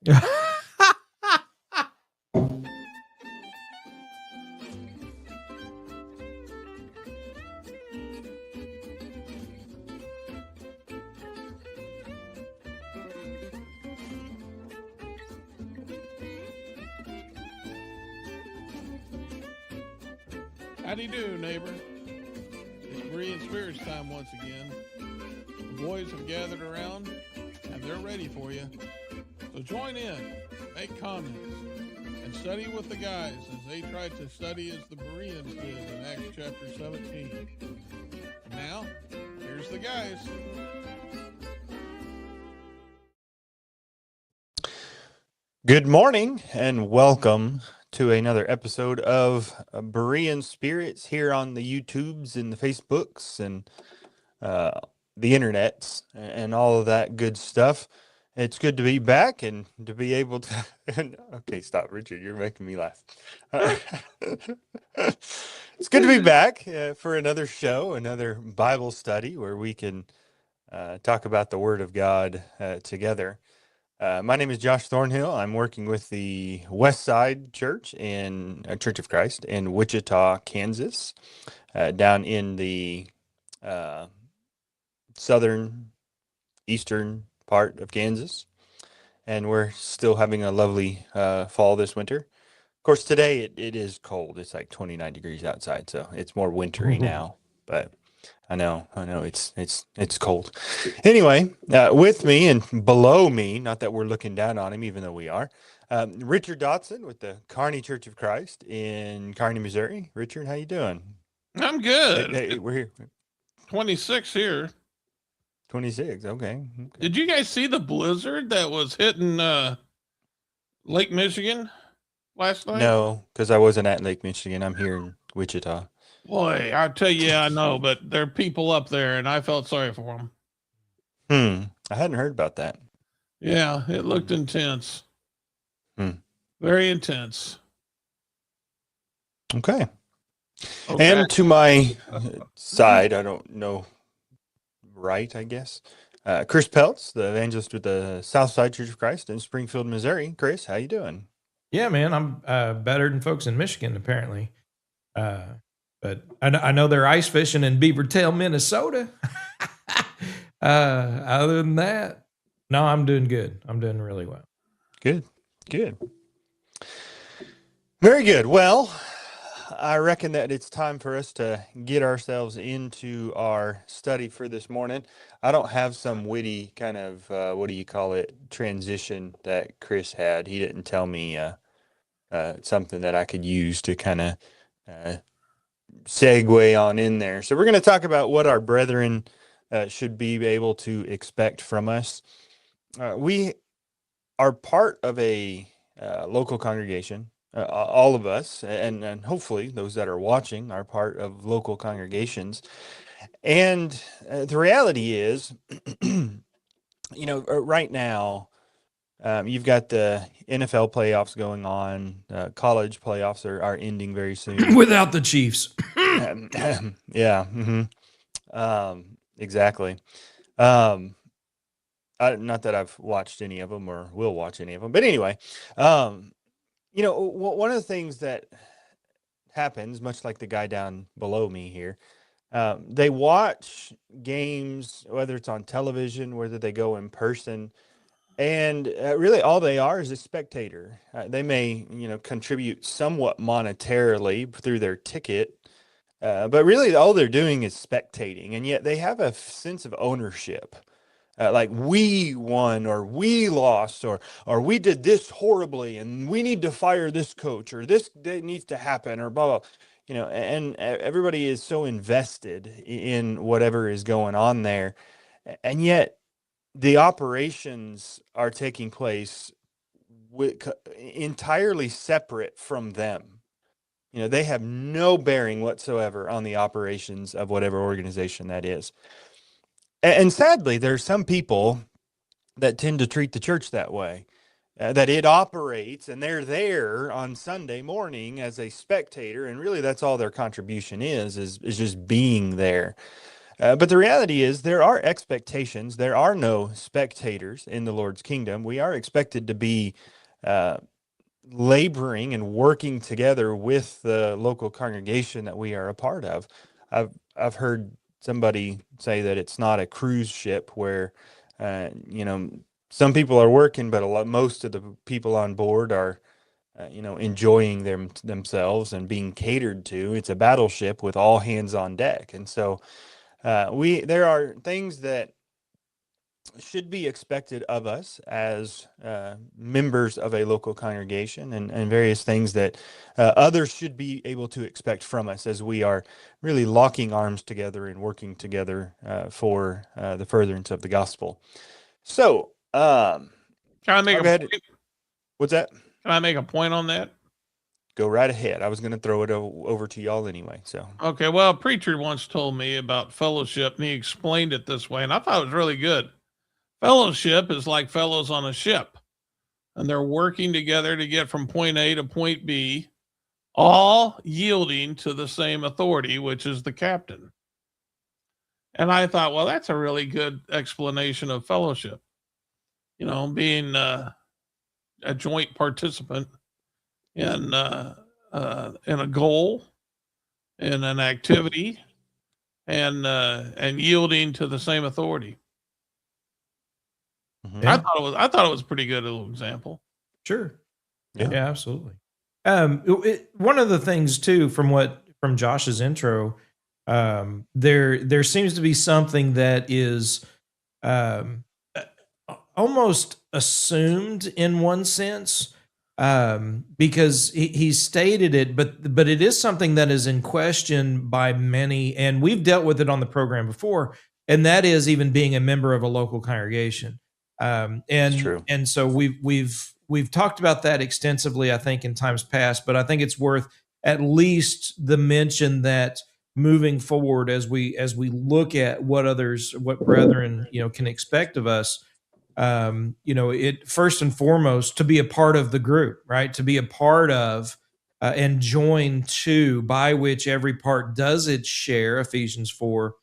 How do you do, neighbor? It's Berean Spirits time once again. The boys have gathered around, and they're ready for you. So join in, make comments, and study with the guys as they try to study as the Bereans did in Acts chapter 17. And now, here's the guys. Good morning and welcome to another episode of Berean Spirits here on the YouTubes and the Facebooks and the internets and all of that good stuff. It's good to be back and to be able to. Okay, stop, Richard. You're making me laugh. It's good to be back for another show, another Bible study where we can talk about the Word of God together. My name is Josh Thornhill. I'm working with the West Side Church in Church of Christ in Wichita, Kansas, down in the southern eastern part of Kansas. And we're still having a lovely fall this winter. Of course, today it is cold. It's like 29 degrees outside, so it's more wintry now. But I know, it's cold. Anyway, with me and below me, not that we're looking down on him, even though we are, Richard Dotson with the Kearney Church of Christ in Kearney, Missouri. Richard, how you doing? I'm good. Hey, we're here. 26 here. 26, okay. Did you guys see the blizzard that was hitting Lake Michigan last night? No, because I wasn't at Lake Michigan. I'm here in Wichita. Boy, I tell you, I know, but there are people up there, and I felt sorry for them. I hadn't heard about that. Yeah, it looked intense. Very intense. Okay. And to my side, I don't know, right, I guess. Chris Peltz, the evangelist with the Southside Church of Christ in Springfield, Missouri. Chris, how you doing? Yeah, man, I'm better than folks in Michigan, apparently. But I know they're ice fishing in Beavertail, Minnesota. Other than that, no, I'm doing good. I'm doing really well. Good. Very good. Well, I reckon that it's time for us to get ourselves into our study for this morning. I don't have some witty kind of, transition that Chris had. He didn't tell me something that I could use to kind of segue on in there. So we're going to talk about what our brethren should be able to expect from us. We are part of a local congregation. All of us, and hopefully those that are watching are part of local congregations. And the reality is, right now, you've got the NFL playoffs going on. College playoffs are ending very soon. Without the Chiefs. Yeah. Exactly. Not that I've watched any of them or will watch any of them, but anyway, one of the things that happens, much like the guy down below me here, they watch games, whether it's on television, whether they go in person, and really all they are is a spectator. They may, contribute somewhat monetarily through their ticket, but really all they're doing is spectating, and yet they have a sense of ownership. Like we won or we lost or we did this horribly and we need to fire this coach or this needs to happen or blah, blah, and everybody is so invested in whatever is going on there. And yet the operations are taking place entirely separate from them. They have no bearing whatsoever on the operations of whatever organization that is. And sadly, there are some people that tend to treat the church that way, that it operates and they're there on Sunday morning as a spectator. And really, that's all their contribution is just being there. But the reality is there are expectations. There are no spectators in the Lord's kingdom. We are expected to be laboring and working together with the local congregation that we are a part of. I've heard somebody say that it's not a cruise ship where, some people are working, but most of the people on board are, enjoying themselves and being catered to. It's a battleship with all hands on deck, and so there are things that should be expected of us as members of a local congregation, and various things that others should be able to expect from us as we are really locking arms together and working together for the furtherance of the gospel. So, Can I make I'll a go ahead. point? What's that? Can I make a point on that? Go right ahead. I was going to throw it over to y'all anyway. So, Okay, well, a preacher once told me about fellowship, and he explained it this way, and I thought it was really good. Fellowship is like fellows on a ship, and they're working together to get from point A to point B, all yielding to the same authority, which is the captain. And I thought, well, that's a really good explanation of fellowship. Being a joint participant in a goal, in an activity, and yielding to the same authority. mhm. I thought it was a pretty good little example. Sure. Yeah. Yeah, absolutely. One of the things too, from Josh's intro, there seems to be something that is almost assumed in one sense, because he stated it, but it is something that is in question by many, and we've dealt with it on the program before, and that is even being a member of a local congregation. It's true. And so we've talked about that extensively, I think, in times past, but I think it's worth at least the mention that moving forward, as we look at what brethren, can expect of us, it first and foremost to be a part of the group, right? To be a part of and join to, by which every part does its share, Ephesians 4,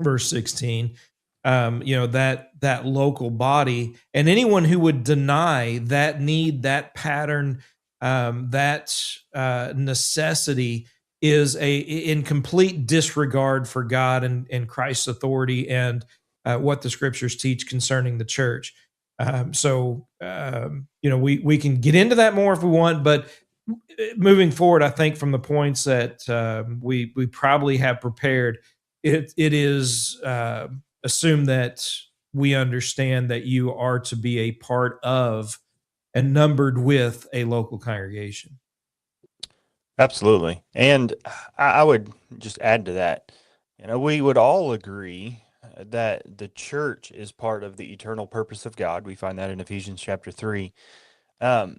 verse 16. That local body, and anyone who would deny that need, that pattern, that necessity is in complete disregard for God and Christ's authority and what the scriptures teach concerning the church. We can get into that more if we want, but moving forward, I think from the points that we probably have prepared, it is assume that we understand that you are to be a part of and numbered with a local congregation. Absolutely. And I would just add to that, we would all agree that the church is part of the eternal purpose of God. We find that in Ephesians chapter 3. But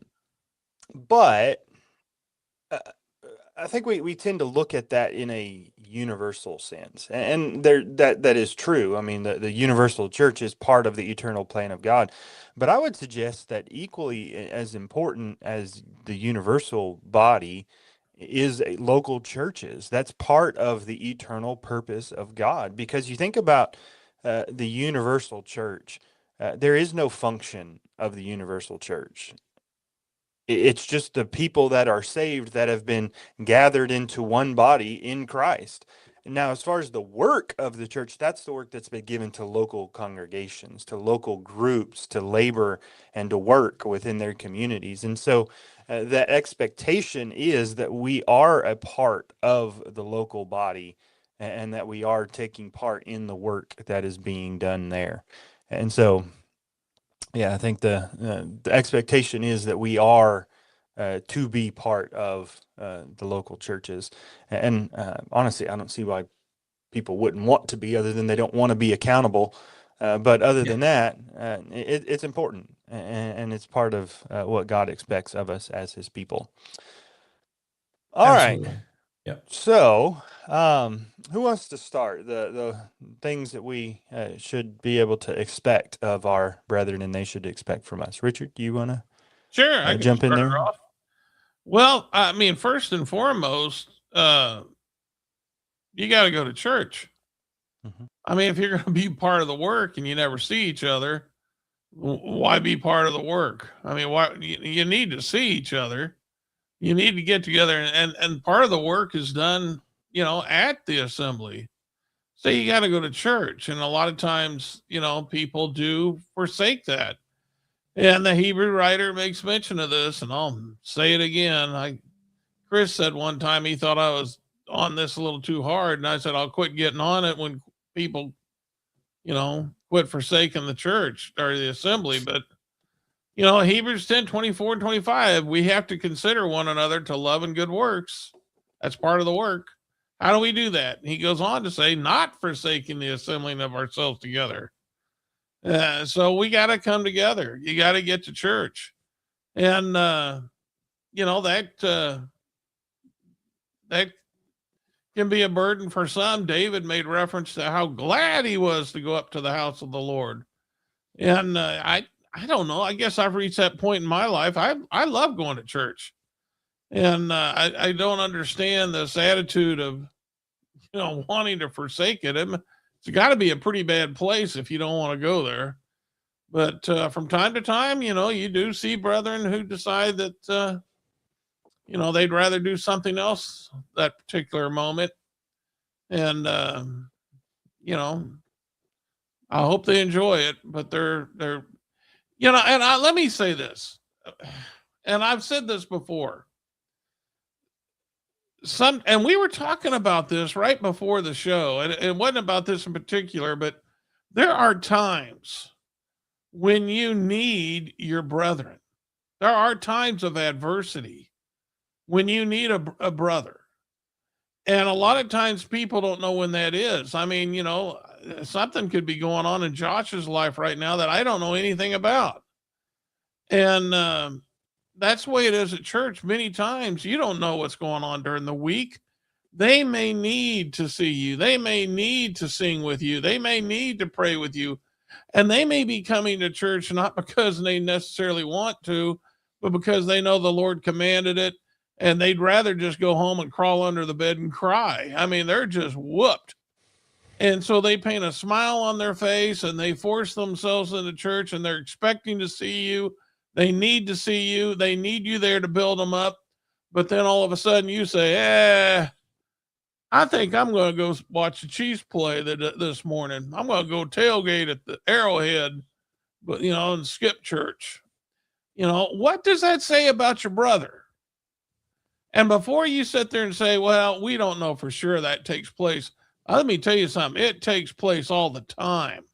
I think we tend to look at that in a universal sense, and that is true. I mean, the universal church is part of the eternal plan of God, but I would suggest that equally as important as the universal body is local churches. That's part of the eternal purpose of God, because you think about the universal church, there is no function of the universal church. It's just the people that are saved that have been gathered into one body in Christ. Now, as far as the work of the church, that's the work that's been given to local congregations, to local groups, to labor and to work within their communities. And so the expectation is that we are a part of the local body, and that we are taking part in the work that is being done there. And so, yeah, I think the expectation is that we are to be part of the local churches. And honestly, I don't see why people wouldn't want to be, other than they don't want to be accountable. But other than that, it's important, and it's part of what God expects of us as His people. All right. Yep. So, who wants to start the things that we should be able to expect of our brethren, and they should expect from us? Richard, do you want to Sure, I can jump in start her there? off. Well, I mean, first and foremost, you got to go to church. Mhm. I mean, if you're going to be part of the work and you never see each other, why be part of the work? I mean, why you need to see each other. You need to get together, and part of the work is done, at the assembly. So you got to go to church, and a lot of times, people do forsake that. And the Hebrew writer makes mention of this, and I'll say it again. Chris said one time he thought I was on this a little too hard, and I said I'll quit getting on it when people, quit forsaking the church or the assembly. But Hebrews 10:24 and 25, we have to consider one another to love and good works. That's part of the work. How do we do that? He goes on to say, not forsaking the assembling of ourselves together. So we got to come together. You got to get to church. And, that can be a burden for some. David made reference to how glad he was to go up to the house of the Lord. And I don't know. I guess I've reached that point in my life. I love going to church, and I don't understand this attitude of wanting to forsake it. It's got to be a pretty bad place if you don't want to go there. But from time to time, you do see brethren who decide that they'd rather do something else that particular moment, and I hope they enjoy it. But they're and let me say this, and I've said this before. And we were talking about this right before the show, and it wasn't about this in particular, but there are times when you need your brethren. There are times of adversity when you need a brother. And a lot of times people don't know when that is. I mean, something could be going on in Josh's life right now that I don't know anything about. And that's the way it is at church. Many times you don't know what's going on during the week. They may need to see you. They may need to sing with you. They may need to pray with you. And they may be coming to church not because they necessarily want to, but because they know the Lord commanded it, and they'd rather just go home and crawl under the bed and cry. I mean, they're just whooped. And so they paint a smile on their face and they force themselves into church, and they're expecting to see you. They need to see you. They need you there to build them up. But then all of a sudden you say, I think I'm going to go watch the Chiefs play this morning. I'm going to go tailgate at the Arrowhead, but and skip church. What does that say about your brother? And before you sit there and say, well, we don't know for sure that takes place, let me tell you something. It takes place all the time.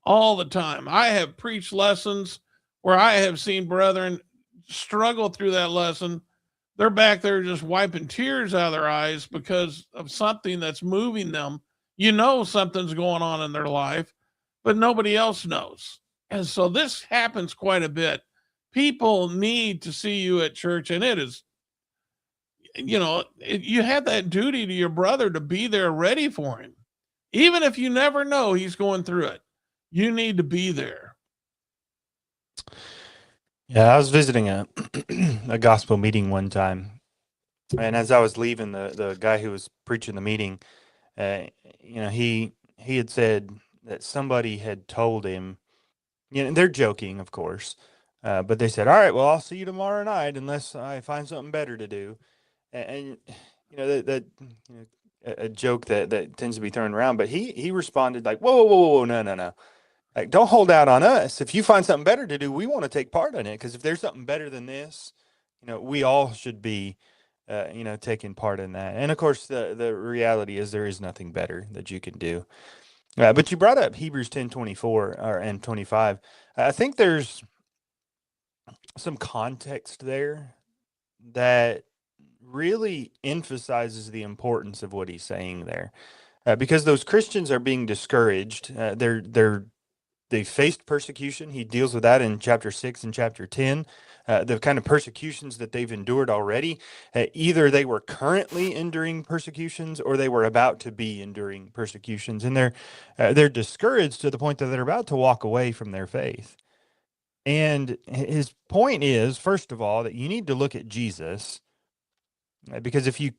All the time. I have preached lessons where I have seen brethren struggle through that lesson. They're back there just wiping tears out of their eyes because of something that's moving them. Something's going on in their life, but nobody else knows. And so this happens quite a bit. People need to see you at church, and it is, you have that duty to your brother to be there ready for him. Even if you never know he's going through it, you need to be there. Yeah, I was visiting a a gospel meeting one time, and as I was leaving, the guy who was preaching the meeting, he had said that somebody had told him, they're joking, of course, but they said, "All right, well, I'll see you tomorrow night unless I find something better to do," and a joke that tends to be thrown around, but he responded like, "Whoa, whoa, whoa, whoa, no. Like, don't hold out on us. If you find something better to do, we want to take part in it. Because if there's something better than this, we all should be, taking part in that." And of course, the reality is there is nothing better that you can do. But you brought up Hebrews 10:24 and 25. I think there's some context there that really emphasizes the importance of what he's saying there, because those Christians are being discouraged. They faced persecution. He deals with that in chapter 6 and chapter 10, the kind of persecutions that they've endured already. Either they were currently enduring persecutions or they were about to be enduring persecutions. And they're discouraged to the point that they're about to walk away from their faith. And his point is, first of all, that you need to look at Jesus, because if you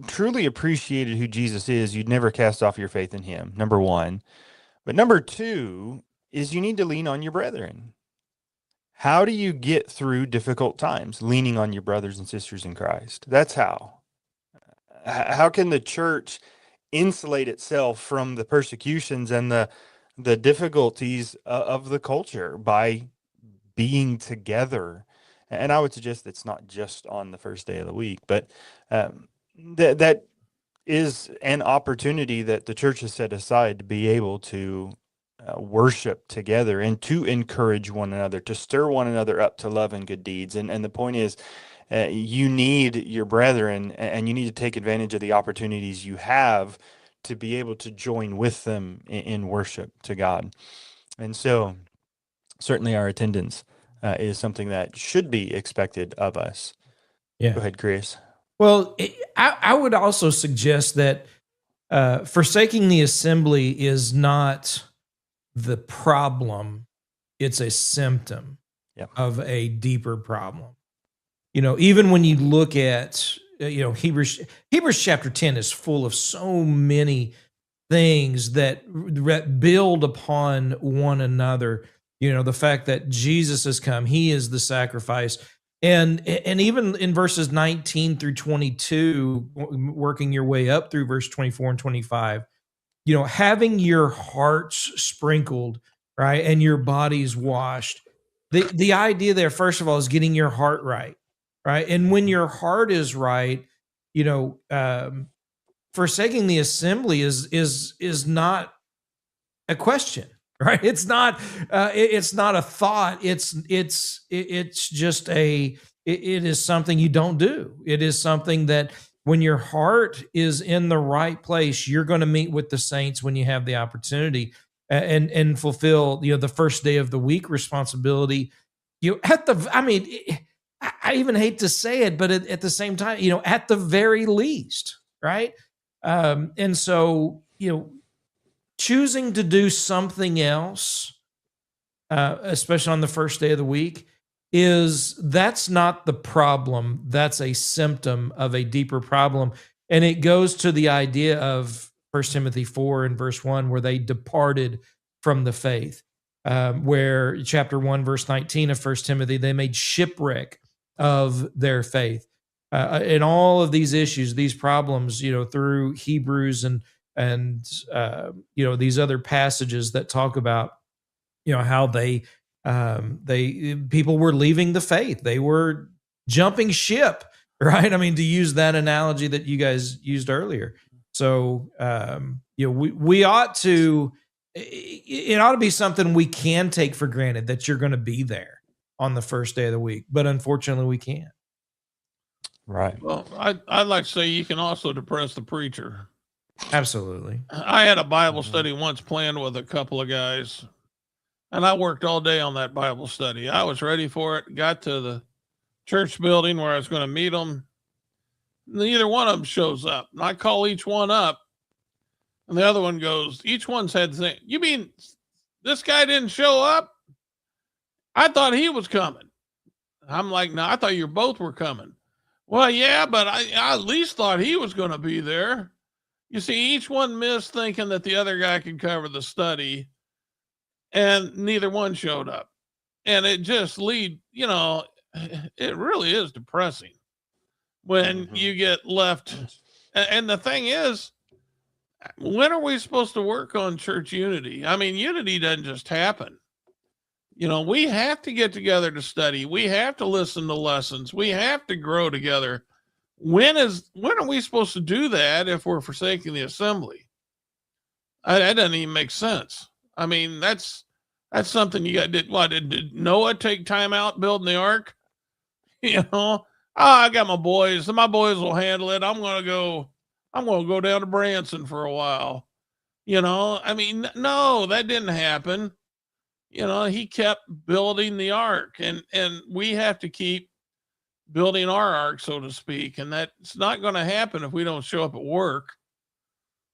truly appreciated who Jesus is, you'd never cast off your faith in him, number one. But number two is you need to lean on your brethren. How do you get through difficult times? Leaning on your brothers and sisters in Christ. That's how. How can the church insulate itself from the persecutions and the difficulties of the culture? By being together. And I would suggest it's not just on the first day of the week, but that is an opportunity that the church has set aside to be able to worship together and to encourage one another, to stir one another up to love and good deeds. And the point is, you need your brethren, and you need to take advantage of the opportunities you have to be able to join with them in worship to God. And so certainly our attendance is something that should be expected of us. Yeah. Go ahead, Chris. Well, I would also suggest that forsaking the assembly is not the problem. It's a symptom of a deeper problem. Even when you look at, Hebrews chapter 10 is full of so many things that build upon one another. The fact that Jesus has come, he is the sacrifice. And even in verses 19 through 22, working your way up through verse 24 and 25, having your hearts sprinkled, right, and your bodies washed. The idea there, first of all, is getting your heart right, right? And when your heart is right, forsaking the assembly is not a question. Right, it's not a thought. It's just it is something you don't do. It is something that when your heart is in the right place, you're going to meet with the saints when you have the opportunity and fulfill the first day of the week responsibility. I even hate to say it, but at the same time, at the very least, right? And so choosing to do something else, especially on the first day of the week, that's not the problem. That's a symptom of a deeper problem. And it goes to the idea of 1 Timothy 4 and verse 1, where they departed from the faith, where chapter 1, verse 19 of 1 Timothy, they made shipwreck of their faith. And all of these issues, these problems, through Hebrews and these other passages that talk about how people were leaving the faith, they were jumping ship, right? I mean, to use that analogy that you guys used earlier. So we ought to, it ought to be something we can take for granted that you're going to be there on the first day of the week, but unfortunately we can't. Right. Well, I'd like to say you can also depress the preacher. Absolutely. I had a Bible study once planned with a couple of guys, and I worked all day on that Bible study. I was ready for it. Got to the church building where I was going to meet them. Neither one of them shows up. And I call each one up, and the other one goes, each one said the same. You mean this guy didn't show up? I thought he was coming. I'm like, no, I thought you both were coming. Well, yeah, but I at least thought he was going to be there. You see, each one missed thinking that the other guy could cover the study, and neither one showed up. And it just it really is depressing when you get left. And the thing is, when are we supposed to work on church unity? I mean, unity doesn't just happen. We have to get together to study. We have to listen to lessons. We have to grow together. When are we supposed to do that if we're forsaking the assembly? That doesn't even make sense. I mean, that's something you got. Did Noah take time out building the ark? I got my boys. My boys will handle it. I'm gonna go down to Branson for a while. I mean, no, that didn't happen. He kept building the ark, and we have to keep building our ark, so to speak, and that's not going to happen if we don't show up at work.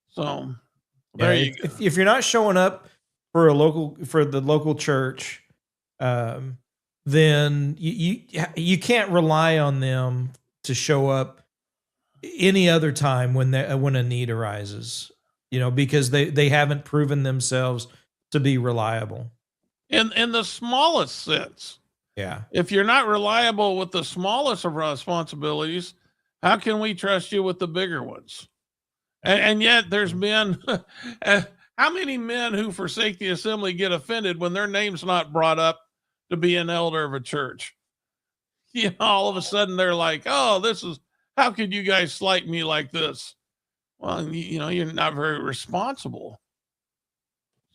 So there you go. If you're not showing up for the local church, then you can't rely on them to show up any other time when a need arises, because they haven't proven themselves to be reliable. In the smallest sense. Yeah. If you're not reliable with the smallest of responsibilities, how can we trust you with the bigger ones? And yet there's men, how many men who forsake the assembly get offended when their name's not brought up to be an elder of a church? All of a sudden they're like, oh, how could you guys slight me like this? Well, you're not very responsible.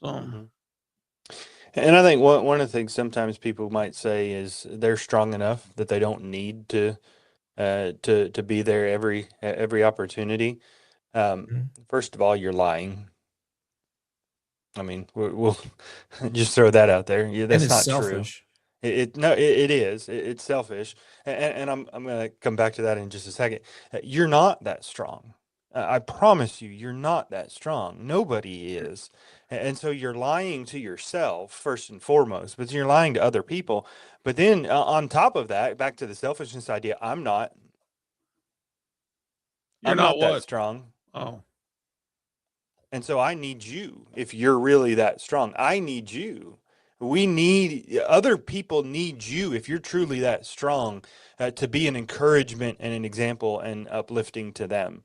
So, And I think one of the things sometimes people might say is they're strong enough that they don't need to be there every opportunity. First of all, you're lying. I mean, we'll just throw that out there. Yeah, that's not selfish. true. It is. It's selfish, and I'm going to come back to that in just a second. You're not that strong. I promise you, you're not that strong. Nobody is, and so you're lying to yourself first and foremost. But you're lying to other people. But then on top of that, back to the selfishness idea, I'm not that strong. Oh. And so I need you. If you're really that strong, I need you. Other people need you if you're truly that strong to be an encouragement and an example and uplifting to them.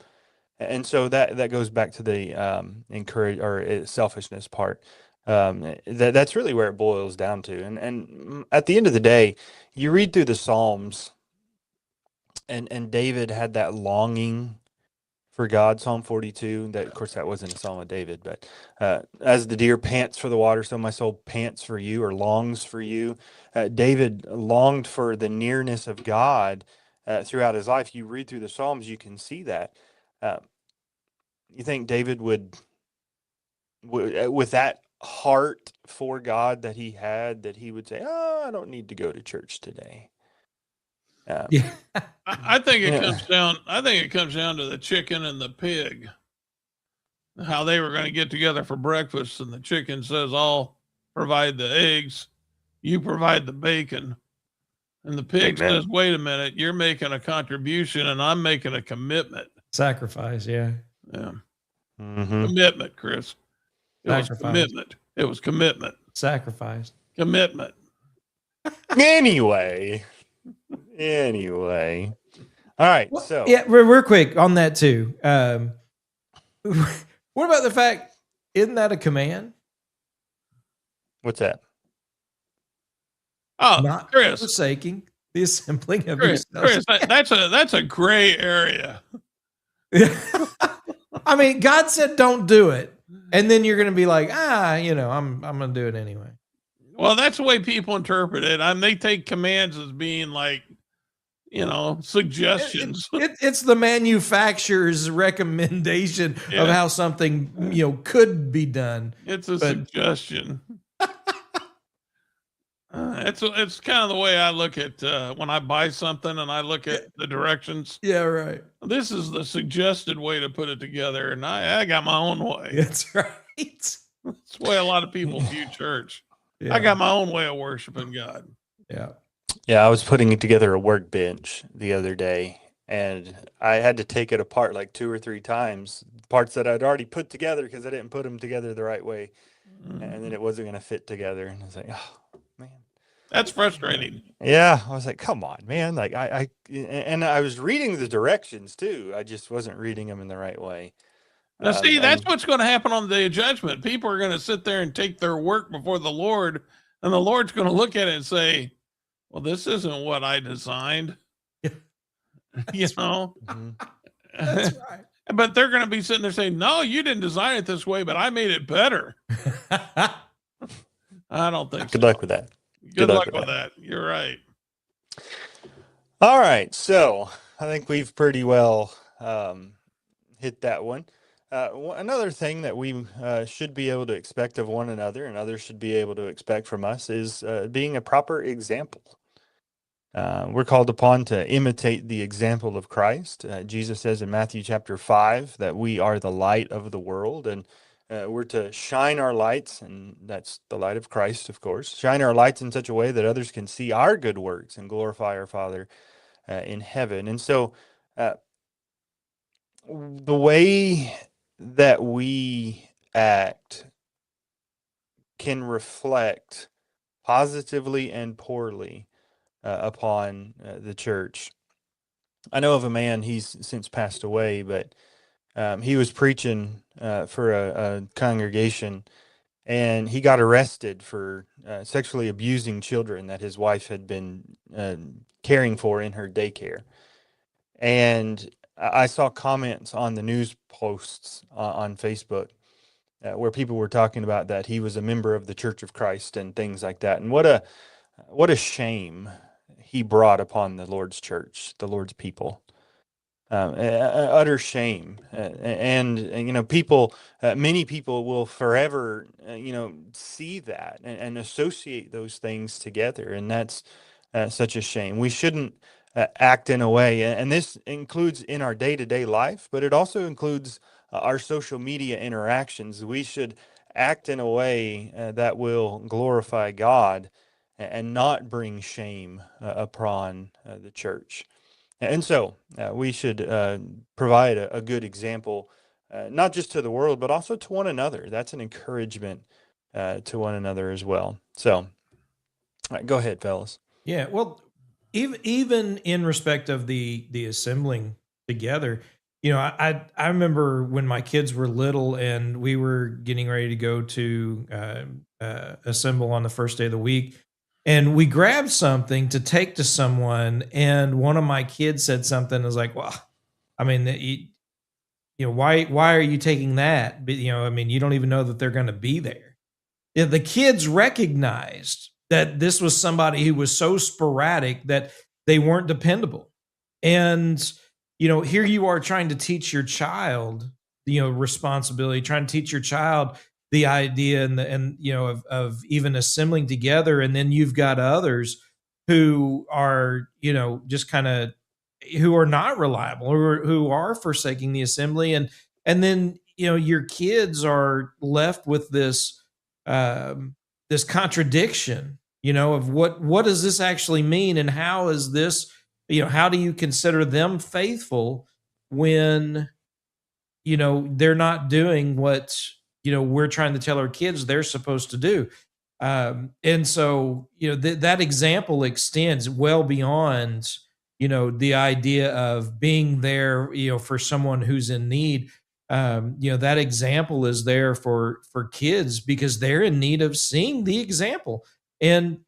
And so that goes back to the encourage or selfishness part. That's really where it boils down to. And at the end of the day, you read through the Psalms, and David had that longing for God, Psalm 42. That, of course, that wasn't a Psalm of David, but as the deer pants for the water, so my soul pants for you or longs for you. David longed for the nearness of God throughout his life. You read through the Psalms, you can see that. You think David would, with that heart for God that he had, that he would say, "Oh, I don't need to go to church today." Yeah. I think it comes down. I think it comes down to the chicken and the pig. How they were going to get together for breakfast, and the chicken says, "I'll provide the eggs, you provide the bacon," and the pig Amen. says, "Wait a minute, you're making a contribution, and I'm making a commitment." Sacrifice, yeah. Commitment, Chris. It was commitment. It was commitment. Sacrifice. Commitment. Anyway. All right. Well, so yeah, real quick on that too. What about the fact, isn't that a command? What's that? Oh, Not Chris, forsaking the assembling of Chris, yourselves. that's a gray area. I mean, God said don't do it, and then you're going to be like, I'm going to do it anyway. Well, that's the way people interpret it. They take commands as being like, suggestions. It's the manufacturer's recommendation of how something could be done. It's a suggestion. It's kind of the way I look at when I buy something and I look at the directions. Yeah, right. This is the suggested way to put it together, and I got my own way. That's right. That's the way a lot of people view church. Yeah. I got my own way of worshiping God. Yeah. Yeah, I was putting together a workbench the other day, and I had to take it apart like 2 or 3 times, parts that I'd already put together because I didn't put them together the right way, and then it wasn't going to fit together. And I was like, oh, man. That's frustrating. Yeah, I was like, come on, man. Like and I was reading the directions too. I just wasn't reading them in the right way. Now, see, that's what's going to happen on the day of judgment. People are going to sit there and take their work before the Lord, and the Lord's going to look at it and say, well, this isn't what I designed. That's right. But they're going to be sitting there saying, no, you didn't design it this way, but I made it better. I don't think Good luck with that. Good luck with that. You're right. All right. So I think we've pretty well hit that one. Another thing that we should be able to expect of one another, and others should be able to expect from us, is being a proper example. We're called upon to imitate the example of Christ. Jesus says in Matthew chapter 5 that we are the light of the world, and we're to shine our lights, and that's the light of Christ, of course. Shine our lights in such a way that others can see our good works and glorify our Father in heaven. And so the way that we act can reflect positively and poorly upon the church. I know of a man, he's since passed away, but he was preaching for a congregation, and he got arrested for sexually abusing children that his wife had been caring for in her daycare. And I saw comments on the news posts on Facebook where people were talking about that he was a member of the Church of Christ and things like that. And what a shame he brought upon the Lord's church, the Lord's people. Utter shame, and people, many people will forever, see that and associate those things together, and that's such a shame. We shouldn't act in a way, and this includes in our day-to-day life, but it also includes our social media interactions. We should act in a way that will glorify God and not bring shame upon the church. And so we should provide a good example, not just to the world, but also to one another. That's an encouragement to one another as well. So, all right, go ahead, fellas. Yeah, well, even in respect of the assembling together, I remember when my kids were little and we were getting ready to go to assemble on the first day of the week, and we grabbed something to take to someone, and one of my kids said something. I was like, "Well, I mean, why are you taking that? But, I mean, you don't even know that they're going to be there." Yeah, the kids recognized that this was somebody who was so sporadic that they weren't dependable. And, here you are trying to teach your child, responsibility, trying to teach your child the idea of even assembling together. And then you've got others who are, just kind of who are not reliable or who are forsaking the assembly. And then, your kids are left with this contradiction, of what does this actually mean, and how is this, how do you consider them faithful when they're not doing what we're trying to tell our kids they're supposed to do. And so that example extends well beyond the idea of being there for someone who's in need. That example is there for kids because they're in need of seeing the example. And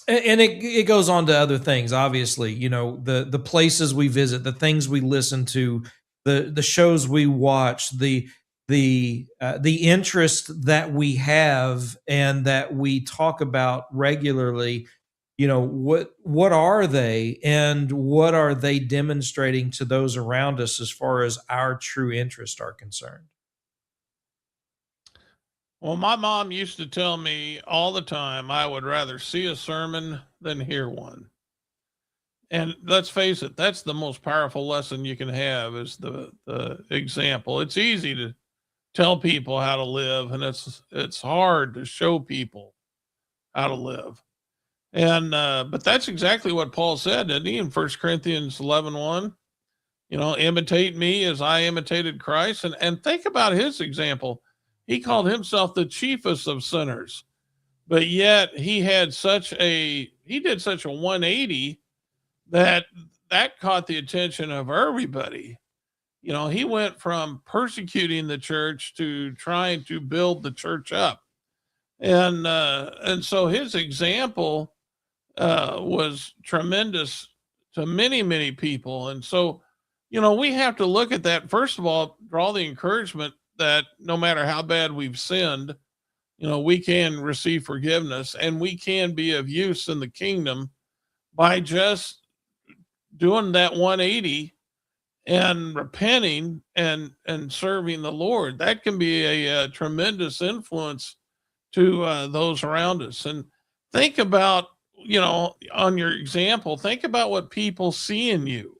it goes on to other things, obviously, the places we visit, the things we listen to, the shows we watch, the interest that we have and that we talk about regularly. What are they, and what are they demonstrating to those around us as far as our true interests are concerned? Well, my mom used to tell me all the time I would rather see a sermon than hear one. And let's face it, that's the most powerful lesson you can have is the example. It's easy to tell people how to live, and it's hard to show people how to live. And but that's exactly what Paul said, didn't he, in 1 Corinthians 11:1? Imitate me as I imitated Christ. And think about his example. He called himself the chiefest of sinners, but yet he did such a 180 that caught the attention of everybody. He went from persecuting the church to trying to build the church up. And so his example was tremendous to many, many people. And so, we have to look at that. First of all, draw the encouragement that no matter how bad we've sinned, we can receive forgiveness and we can be of use in the kingdom by just doing that 180 and repenting and serving the Lord. That can be a tremendous influence to those around us. And think about, on your example, think about what people see in you.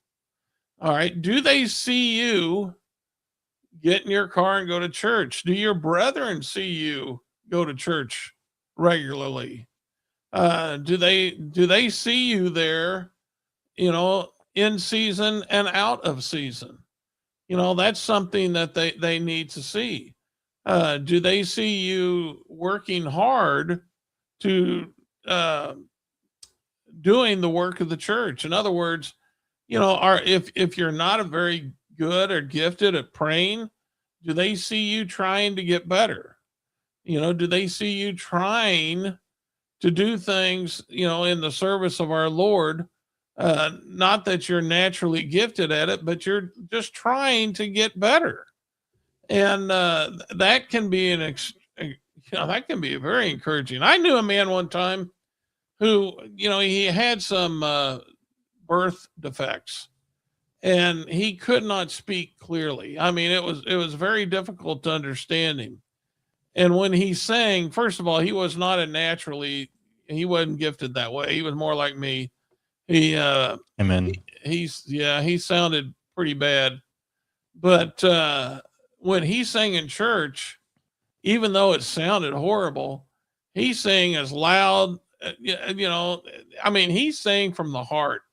All right. Do they see you get in your car and go to church? Do your brethren see you go to church regularly? Do they see you there, in season and out of season? That's something that they need to see. Do they see you working hard to doing the work of the church? In other words, if you're not a very good or gifted at praying, do they see you trying to get better? Do they see you trying to do things, in the service of our Lord? Not that you're naturally gifted at it, but you're just trying to get better. And that can be that can be very encouraging. I knew a man one time who, he had some birth defects, and he could not speak clearly. I mean, it was very difficult to understand him. And when he sang, first of all, he he wasn't gifted that way. He was more like me. He Amen. he sounded pretty bad. But when he sang in church, even though it sounded horrible, he sang as loud. He sang from the heart,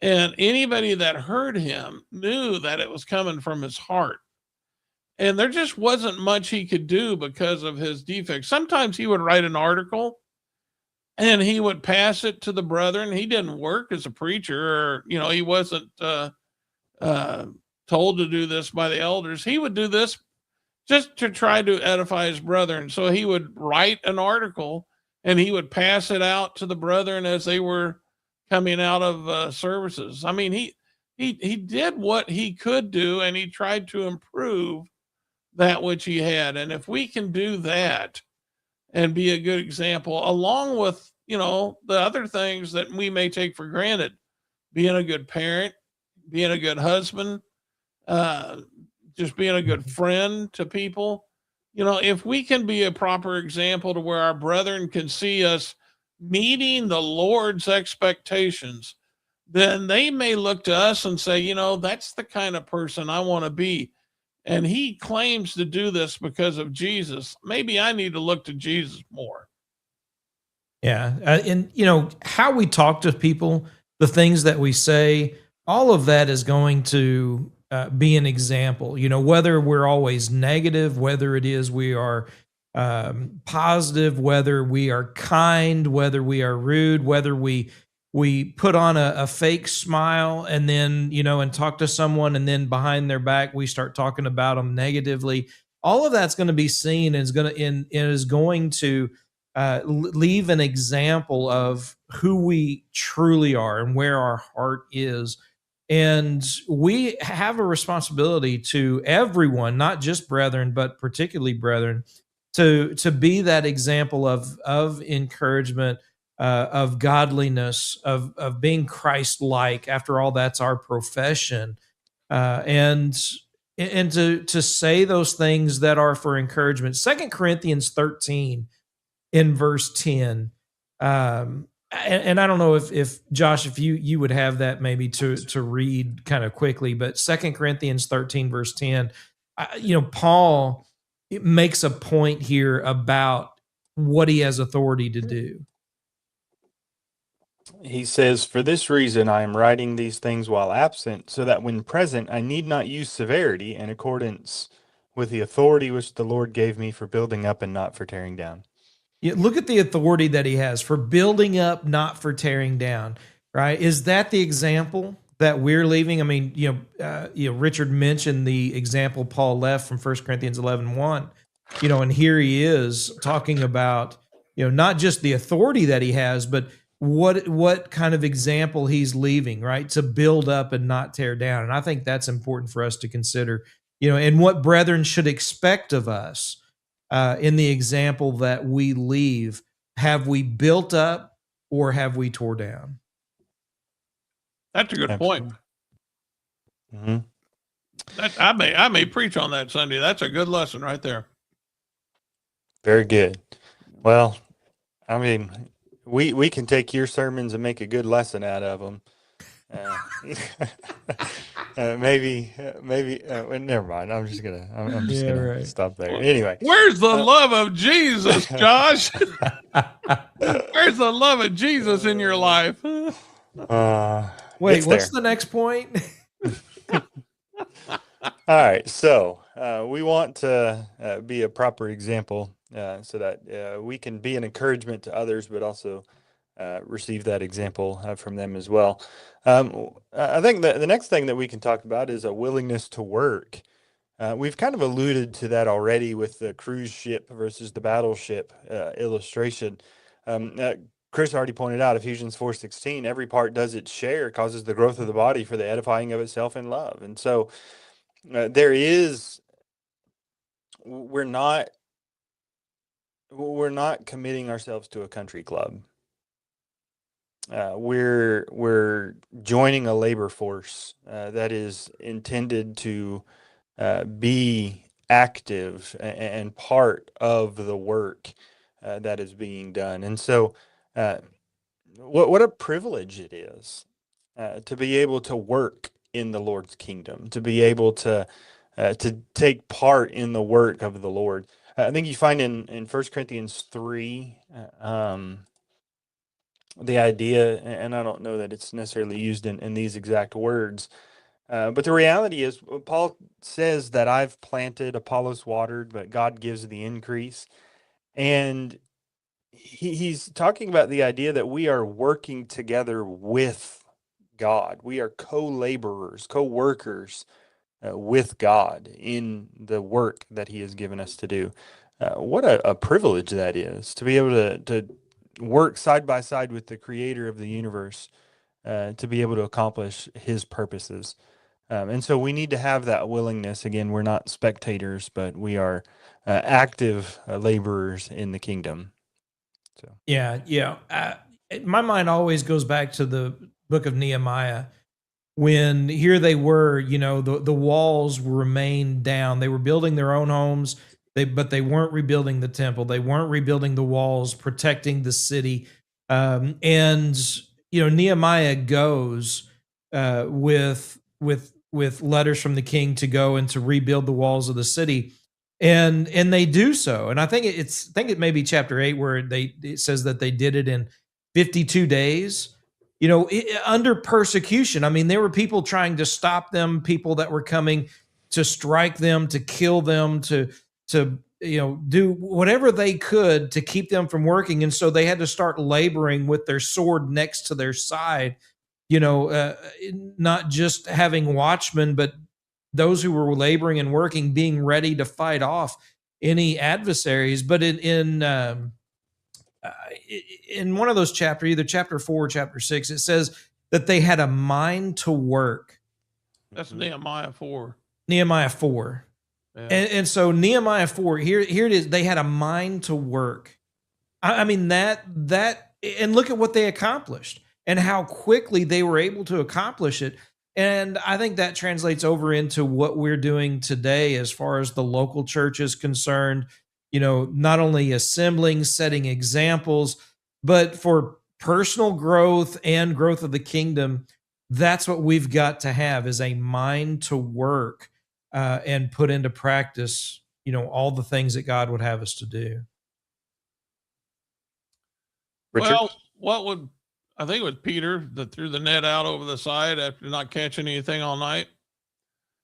and anybody that heard him knew that it was coming from his heart. And there just wasn't much he could do because of his defects. Sometimes he would write an article and he would pass it to the brethren. He didn't work as a preacher, or he wasn't told to do this by the elders. He would do this just to try to edify his brethren. So he would write an article and he would pass it out to the brethren as they were coming out of services. I mean, he did what he could do, and he tried to improve that which he had. And if we can do that and be a good example, along with, the other things that we may take for granted, being a good parent, being a good husband, just being a good friend to people, if we can be a proper example to where our brethren can see us meeting the Lord's expectations, then they may look to us and say, that's the kind of person I want to be. And he claims to do this because of Jesus. Maybe I need to look to Jesus more. Yeah. And, how we talk to people, the things that we say, all of that is going to be an example, whether we're always negative, whether it is we are positive, whether we are kind, whether we are rude, whether we put on a fake smile and then, and talk to someone, and then behind their back, we start talking about them negatively. All of that's going to be seen and is going to leave an example of who we truly are and where our heart is. And we have a responsibility to everyone, not just brethren, but particularly brethren, to be that example of encouragement, of godliness, of being Christ-like. After all, that's our profession, and to say those things that are for encouragement. 2 Corinthians 13 in verse 10. And I don't know if Josh, if you would have that maybe to read kind of quickly, but 2 Corinthians 13 verse 10, Paul makes a point here about what he has authority to do. He says, "For this reason I am writing these things while absent, so that when present I need not use severity in accordance with the authority which the Lord gave me for building up and not for tearing down." Yeah, look at the authority that he has for building up, not for tearing down, right? Is that the example that we're leaving? I mean, Richard mentioned the example Paul left from 1 Corinthians 11:1, and here he is talking about, not just the authority that he has, but what kind of example he's leaving, right? To build up and not tear down. And I think that's important for us to consider, and what brethren should expect of us. In the example that we leave, have we built up or have we tore down? That's a good point. Mm-hmm. I may preach on that Sunday. That's a good lesson right there. Very good. Well, I mean, we can take your sermons and make a good lesson out of them. Maybe. Well, never mind. I'm just gonna stop there. Anyway, where's the love of Jesus, Josh? Where's the love of Jesus in your life? Wait, what's the next point? All right, so we want to be a proper example so that we can be an encouragement to others, but also receive that example from them as well. I think that the next thing that we can talk about is a willingness to work. We've kind of alluded to that already with the cruise ship versus the battleship illustration. Um, uh, Chris already pointed out Ephesians 4:16. Every part does its share, causes the growth of the body for the edifying of itself in love, and so there is we're not we're not committing ourselves to a country club. We're joining a labor force that is intended to be active and part of the work that is being done. And so, uh, what a privilege it is to be able to work in the Lord's kingdom, to be able to take part in the work of the Lord. I think you find in 1 Corinthians 3 the idea, and I don't know that it's necessarily used in these exact words, but the reality is, Paul says that I've planted, Apollos watered, but God gives the increase. And he's talking about the idea that we are working together with God. We are co-laborers, co-workers with God in the work that he has given us to do. What a privilege that is to be able to work side by side with the creator of the universe to be able to accomplish his purposes. And so we need to have that willingness. Again, we're not spectators, but we are active laborers in the kingdom. So, Yeah, yeah. My mind always goes back to the book of Nehemiah when here they were, the walls remained down. They were building their own homes, but they weren't rebuilding the temple. They weren't rebuilding the walls, protecting the city. And Nehemiah goes with letters from the king to go and to rebuild the walls of the city, and they do so. And I think it may be chapter 8 where it says that they did it in 52 days. Under persecution. I mean, there were people trying to stop them, people that were coming to strike them, to kill them, to do whatever they could to keep them from working. And so they had to start laboring with their sword next to their side, not just having watchmen, but those who were laboring and working, being ready to fight off any adversaries. But in one of those chapters, either chapter 4 or chapter 6, it says that they had a mind to work. That's Nehemiah 4. Nehemiah 4. Yeah. And so Nehemiah 4, here it is. They had a mind to work. I mean, that, and look at what they accomplished and how quickly they were able to accomplish it. And I think that translates over into what we're doing today as far as the local church is concerned. Not only assembling, setting examples, but for personal growth and growth of the kingdom, that's what we've got to have is a mind to work and put into practice, all the things that God would have us to do. Richard? Well, I think it was Peter that threw the net out over the side after not catching anything all night.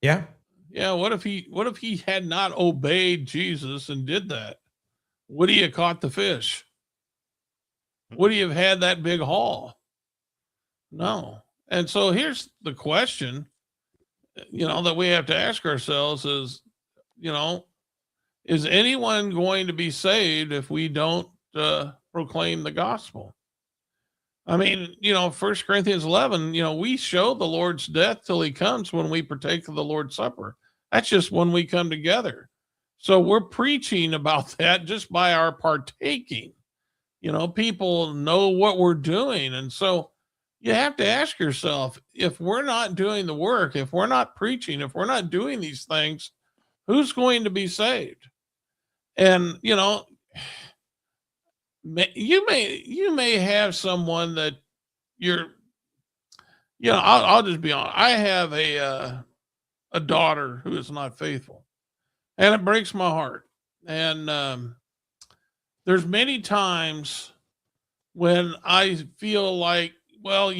Yeah. Yeah. What if he had not obeyed Jesus and did that? Would he have caught the fish? Would he have had that big haul? No. And so here's the question, that we have to ask ourselves is, is anyone going to be saved if we don't proclaim the gospel? I mean, 1 Corinthians 11, we show the Lord's death till he comes when we partake of the Lord's Supper. That's just when we come together. So we're preaching about that just by our partaking. People know what we're doing. And so you have to ask yourself, if we're not doing the work, if we're not preaching, if we're not doing these things, who's going to be saved? And, you may have someone that I'll just be honest. I have a daughter who is not faithful, and it breaks my heart. And there's many times when I feel like, well,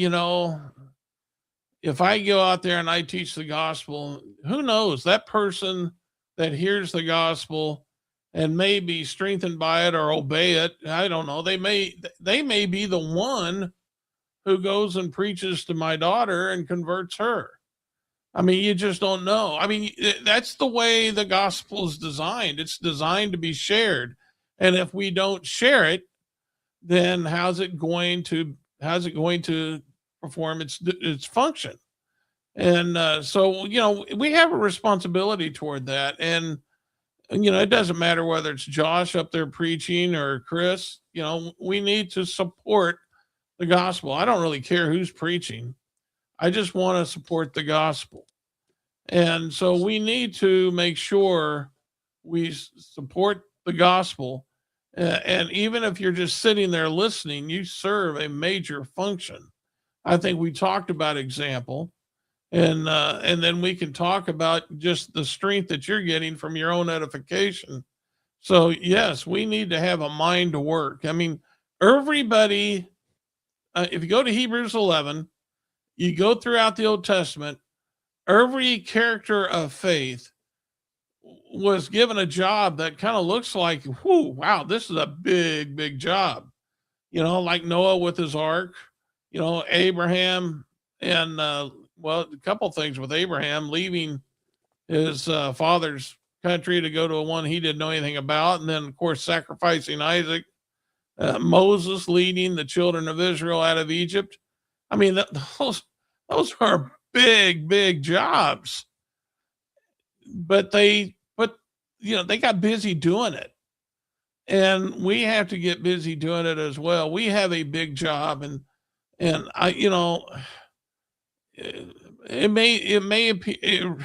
if I go out there and I teach the gospel, who knows, that person that hears the gospel and may be strengthened by it or obey it, I don't know. They may be the one who goes and preaches to my daughter and converts her. I mean, you just don't know. I mean, that's the way the gospel is designed. It's designed to be shared. And if we don't share it, then how's it going to perform its function? And so, we have a responsibility toward that. And it doesn't matter whether it's Josh up there preaching or Chris. We need to support the gospel. I don't really care who's preaching. I just want to support the gospel. And so we need to make sure we support the gospel. And even if you're just sitting there listening, you serve a major function. I think we talked about example, and then we can talk about just the strength that you're getting from your own edification. So yes, we need to have a mind to work. I mean, everybody. If you go to Hebrews 11, you go throughout the Old Testament, every character of faith was given a job that kind of looks like, whoo, wow, this is a big, big job. Like Noah with his ark, Abraham, and well, a couple things with Abraham leaving his father's country to go to a one he didn't know anything about, and then of course sacrificing Isaac. Moses leading the children of Israel out of Egypt. I mean, those are big, big jobs, but they got busy doing it, and we have to get busy doing it as well. We have a big job, and I, it may appear.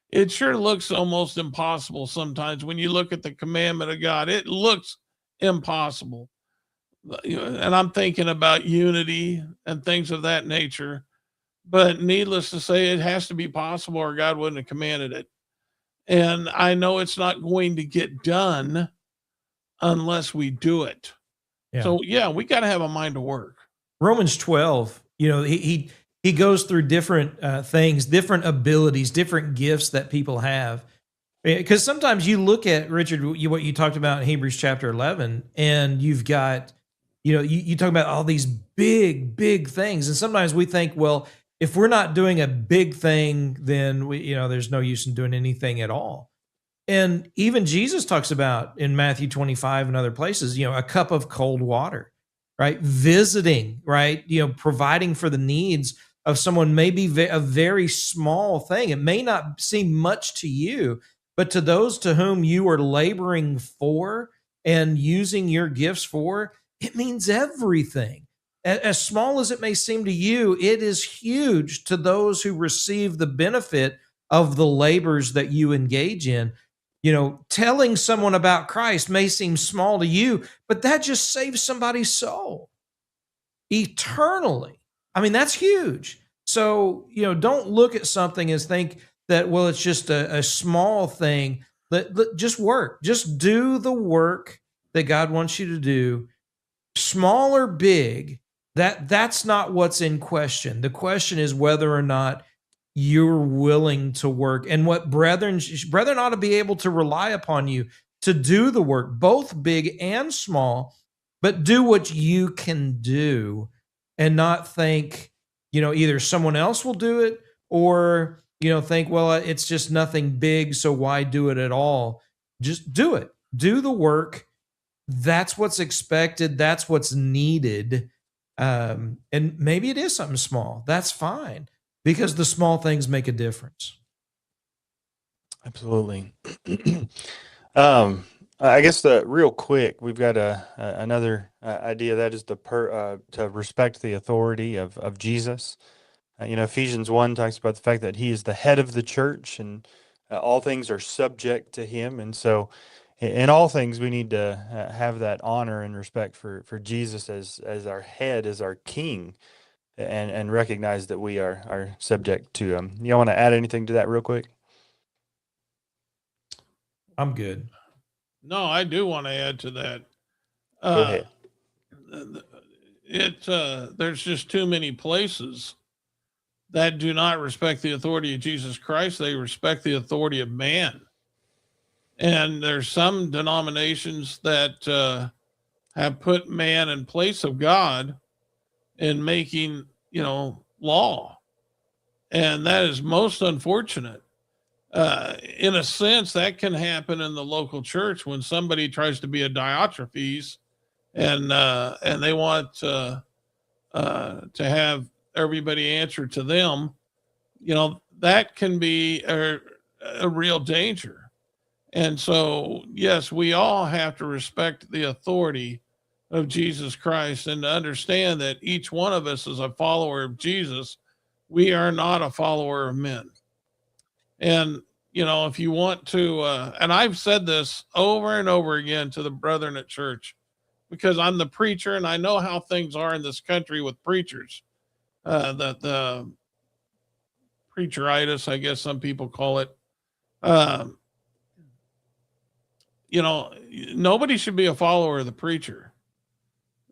It sure looks almost impossible sometimes when you look at the commandment of God. It looks impossible. And I'm thinking about unity and things of that nature. But needless to say, it has to be possible or God wouldn't have commanded it. And I know it's not going to get done unless we do it. Yeah. So, we got to have a mind to work. Romans 12, he goes through different things, different abilities, different gifts that people have. Because sometimes you look at, Richard, what you talked about in Hebrews chapter 11, and you've got, you talk about all these big, big things. And sometimes we think, well, if we're not doing a big thing, then there's no use in doing anything at all. And even Jesus talks about in Matthew 25 and other places, a cup of cold water, right? Visiting, right? Providing for the needs of someone may be a very small thing. It may not seem much to you, but to those to whom you are laboring for and using your gifts for, it means everything. As small as it may seem to you, it is huge to those who receive the benefit of the labors that you engage in. Telling someone about Christ may seem small to you, but that just saves somebody's soul eternally. I mean, that's huge. So, don't look at something as think that, well, it's just a small thing. Just work. Just do the work that God wants you to do. Small or big, that's not what's in question. The question is whether or not you're willing to work, and what brethren ought to be able to rely upon you to do the work, both big and small, but do what you can do and not think, either someone else will do it or, think, well, it's just nothing big, so why do it at all? Just do it. Do the work. That's what's expected. That's what's needed. And maybe it is something small. That's fine, because the small things make a difference. Absolutely. I guess real quick, we've got another idea, that is to respect the authority of Jesus. Ephesians 1 talks about the fact that he is the head of the church, and all things are subject to him. And so in all things, we need to have that honor and respect for Jesus as our head, as our king, and recognize that we are subject to him. You want to add anything to that real quick? I'm good. No, I do want to add to that. Go ahead. There's just too many places that do not respect the authority of Jesus Christ. They respect the authority of man. And there's some denominations that have put man in place of God in making, law. And that is most unfortunate. In a sense, that can happen in the local church when somebody tries to be a Diotrephes and they want to have everybody answer to them. That can be a real danger. And so, yes, we all have to respect the authority of Jesus Christ and to understand that each one of us is a follower of Jesus. We are not a follower of men. And, if you want to, and I've said this over and over again to the brethren at church, because I'm the preacher and I know how things are in this country with preachers, the preacheritis, I guess some people call it. Nobody should be a follower of the preacher.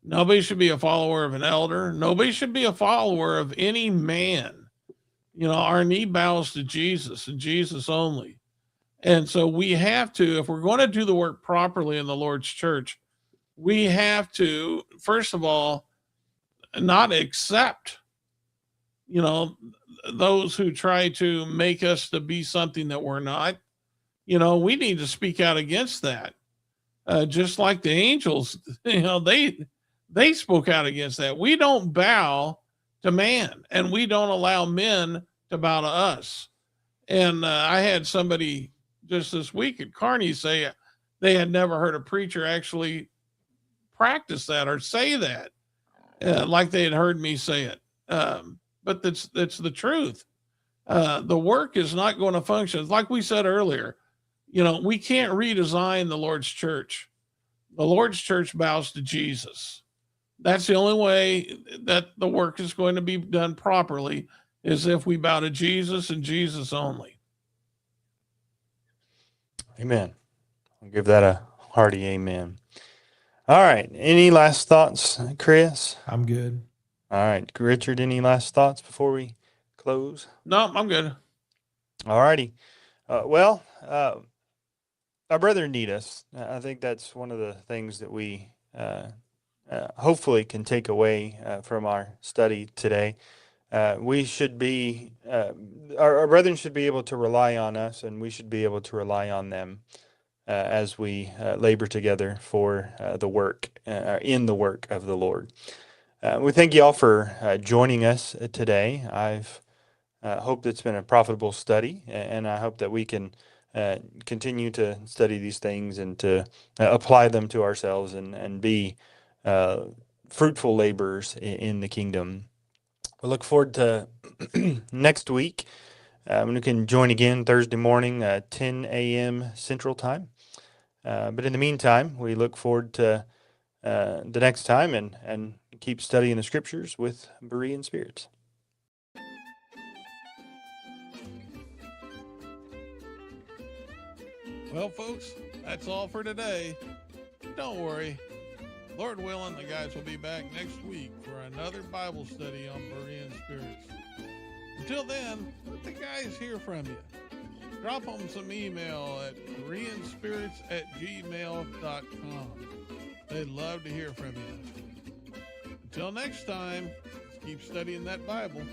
Nobody should be a follower of an elder. Nobody should be a follower of any man. Our knee bows to Jesus and Jesus only. And so we have to, if we're going to do the work properly in the Lord's church, we have to, first of all, not accept, those who try to make us to be something that we're not. We need to speak out against that. Just like the angels, they spoke out against that. We don't bow to man, and we don't allow men to bow to us. And I had somebody just this week at Kearney say they had never heard a preacher actually practice that or say that, like they had heard me say it. But that's the truth. The work is not going to function. Like we said earlier, we can't redesign the Lord's church. The Lord's church bows to Jesus. That's the only way that the work is going to be done properly, is if we bow to Jesus and Jesus only. Amen. I'll give that a hearty amen. All right. Any last thoughts, Chris? I'm good. All right. Richard, any last thoughts before we close? No, I'm good. All righty. Our brethren need us. I think that's one of the things that we hopefully can take away from our study today. We should be, our brethren should be able to rely on us, and we should be able to rely on them as we labor together for the work, in the work of the Lord. We thank you all for joining us today. I've hoped it's been a profitable study, and I hope that we can continue to study these things and to apply them to ourselves and be fruitful laborers in the kingdom. We look forward to next week when we can join again Thursday morning, 10 a.m. Central Time. But in the meantime, we look forward to the next time and keep studying the scriptures with Berean spirits. Well, folks, that's all for today. Don't worry. Lord willing, the guys will be back next week for another Bible study on Berean spirits. Until then, let the guys hear from you. Drop them some email at bereanspirits@gmail.com. They'd love to hear from you. Until next time, let's keep studying that Bible.